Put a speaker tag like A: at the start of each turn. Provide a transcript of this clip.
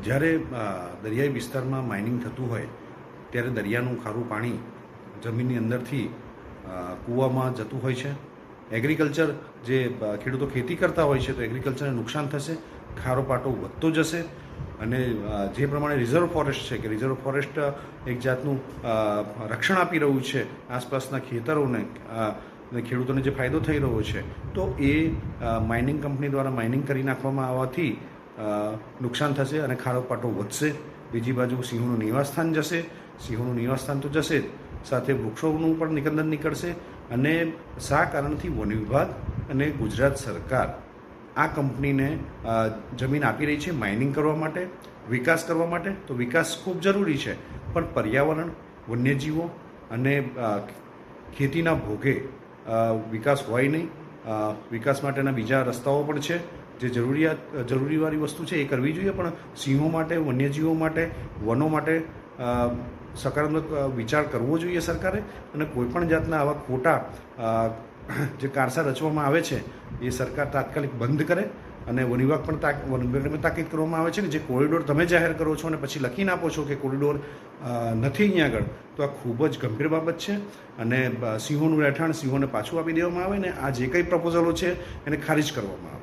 A: જ્યારે દરિયાઈ વિસ્તારમાં માઇનિંગ થતું હોય ત્યારે દરિયાનું ખારું પાણી જમીનની અંદરથી કૂવામાં જતું હોય છે. એગ્રીકલ્ચર જે ખેડૂતો ખેતી કરતા હોય છે તો એગ્રીકલ્ચરને નુકસાન થશે, ખારો પાટો વધતો જશે અને જે પ્રમાણે રિઝર્વ ફોરેસ્ટ છે કે રિઝર્વ ફોરેસ્ટ એક જાતનું રક્ષણ આપી રહ્યું છે આસપાસના ખેતરોને ખેડૂતોને જે ફાયદો થઈ રહ્યો છે, તો એ માઇનિંગ કંપની દ્વારા માઇનિંગ કરી નાખવામાં આવવાથી નુકસાન થશે અને ખારો પાટો વધશે. બીજી બાજુ સિંહોનું નિવાસસ્થાન જશે, સિંહોનું નિવાસસ્થાન તો જશે જ, સાથે વૃક્ષોનું પણ નિકંદન નીકળશે. અને શા કારણથી વન વિભાગ અને ગુજરાત સરકાર આ કંપનીને જમીન આપી રહી છે માઇનિંગ કરવા માટે, વિકાસ કરવા માટે. તો વિકાસ ખૂબ જરૂરી છે, પણ પર્યાવરણ, વન્યજીવો અને ખેતીના ભોગે વિકાસ હોય નહીં. વિકાસ માટેના બીજા રસ્તાઓ પણ છે, જે જરૂરીવાળી વસ્તુ છે એ કરવી જોઈએ, પણ સિંહો માટે, વન્યજીવો માટે, વનો માટે સકારાત્મક વિચાર કરવો જોઈએ સરકારે. અને કોઈપણ જાતના આવા ખોટા જે કારસા રચવામાં આવે છે એ સરકાર તાત્કાલિક બંધ કરે. અને વન વિભાગ પણ તાકીદ કરવામાં આવે છે કે જે કોરિડોર તમે જાહેર કરો છો અને પછી લખીને આપો છો કે કોરિડોર નથી અહીંયા આગળ, તો આ ખૂબ જ ગંભીર બાબત છે. અને સિંહોનું રહેઠાણ સિંહોને પાછું આપી દેવામાં આવે ને આ જે કંઈ પ્રપોઝલો છે એને ખારીજ કરવામાં આવે.